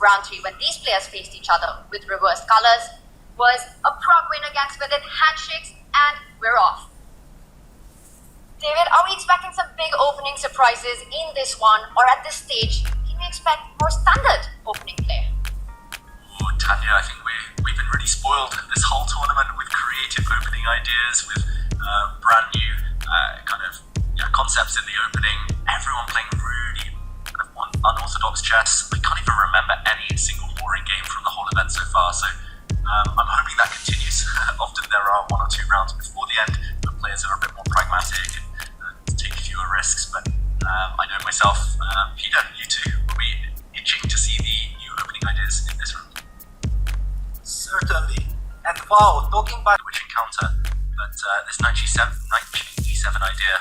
round 3 when these players faced each other with reversed colors was a Prague win against Vidit, handshakes, and we're off. David, are we expecting some big opening surprises in this one, or at this stage, can we expect more standard opening play? Oh, Tanya, I think we've been really spoiled this whole tournament with creative opening ideas, with brand new concepts in the opening, everyone playing really kind of unorthodox chess. I can't even remember any single boring game from the whole event so far, so I'm hoping that continues. Often there are 1 or 2 rounds before the end where players are a bit more pragmatic and take fewer risks, but I know myself, Peter, you two, will be itching to see the new opening ideas in this round. Certainly. And wow, talking about which encounter, but this knight g7 idea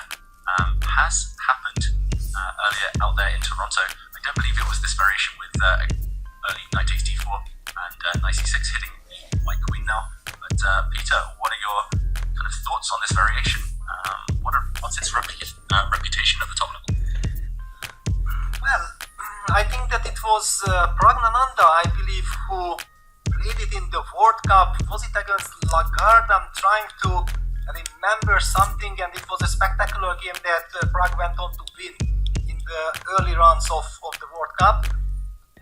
has happened earlier out there in Toronto. I don't believe it was this variation with early knight takes d4 and knight c6 hitting the white queen now. But Peter, what are your kind of thoughts on this variation? What's its reputation at the top level? Well, I think that it was Pragnananda, I believe, who played it in the World Cup. Was it against Lagarde? I'm trying to remember something, and it was a spectacular game that Prague went on to win in the early rounds of the World Cup.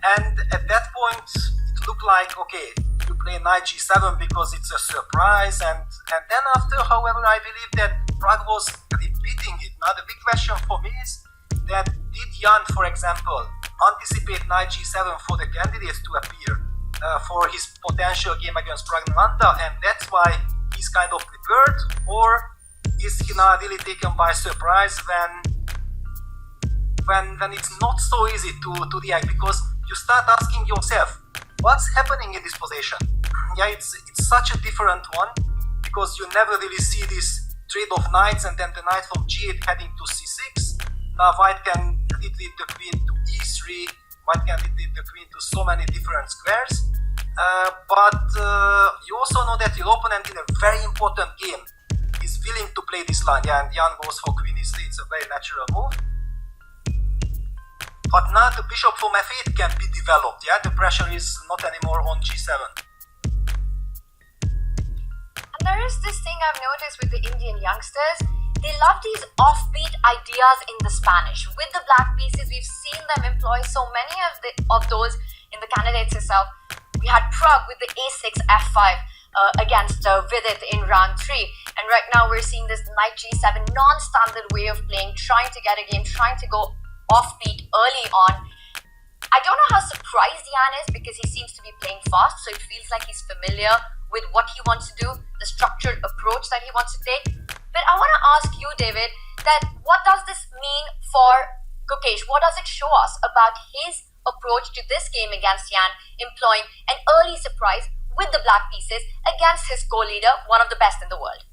And at that point, it looked like, okay, you play knight g7 because it's a surprise, and then after, however, I believe that Prague was repeating it. Now the big question for me is that did Jan, for example, anticipate knight g7 for the candidates to appear for his potential game against Pragnananda, and that's why he's kind of prepared, or is he now really taken by surprise when it's not so easy to react, because you start asking yourself, what's happening in this position? Yeah, it's such a different one, because you never really see this trade of knights and then the knight from g8 heading to c6. Now white can retreat the queen to e3, white can retreat the queen to so many different squares. But you also know that your opponent in a very important game is willing to play this line. Yeah, and Jan goes for queen e3, it's a very natural move. But now the bishop from f8 can be developed, yeah? The pressure is not anymore on g7. And there is this thing I've noticed with the Indian youngsters. They love these offbeat ideas in the Spanish. With the black pieces, we've seen them employ so many of those in the candidates itself. We had Prague with the a6, f5 against Vidit in round 3. And right now we're seeing this knight g7 non-standard way of playing, trying to get a game, trying to go offbeat early on. I don't know how surprised Jan is, because he seems to be playing fast, so it feels like he's familiar with what he wants to do, the structured approach that he wants to take. But I want to ask you, David, that what does this mean for Gukesh? What does it show us about his approach to this game against Jan, employing an early surprise with the black pieces against his co-leader, one of the best in the world?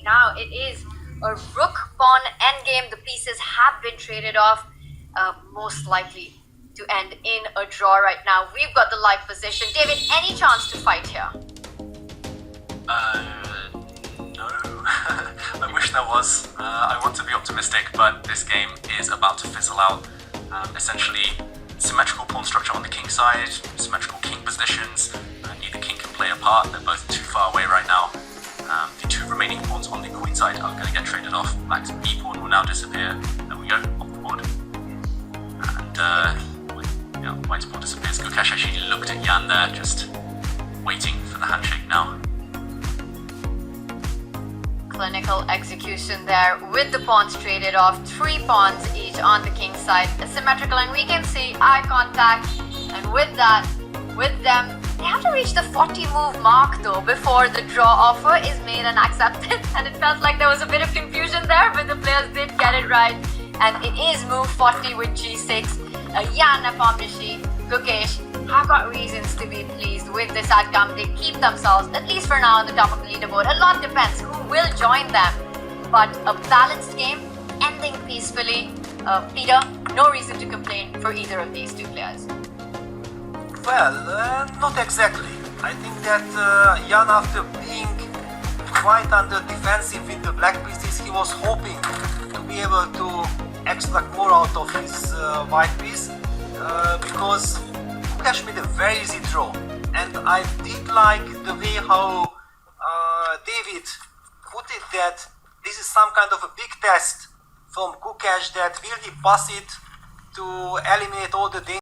now. It is a rook pawn endgame. The pieces have been traded off, most likely to end in a draw right now. We've got the live position. David, any chance to fight here? No. I wish there was. I want to be optimistic, but this game is about to fizzle out. Essentially, symmetrical pawn structure on the king side, symmetrical king positions. Neither king can play a part. They're both too far away right now. The two remaining pawns on the queen side are going to get traded off. Black's b pawn will now disappear. There we go, off the board. And white's pawn disappears. Gukesh actually looked at Jan there, just waiting for the handshake now. Clinical execution there with the pawns traded off. 3 pawns each on the king side. Symmetrical, and we can see eye contact. And with that, with them, they have to reach the 40 move mark though before the draw offer is made and accepted. And it felt like there was a bit of confusion there, but the players did get it right. And it is move 40 with g6. Jan, Nepomniachtchi, Gukesh have got reasons to be pleased with this outcome. They keep themselves, at least for now, on the top of the leaderboard. A lot depends who will join them. But a balanced game, ending peacefully. Peter, no reason to complain for either of these two players. Well, not exactly. I think that Jan, after being quite under defensive with the black pieces, he was hoping to be able to extract more out of his white piece because Gukesh made a very easy draw. And I did like the way how David put it, that this is some kind of a big test from Gukesh, that will he pass it to eliminate all the dangers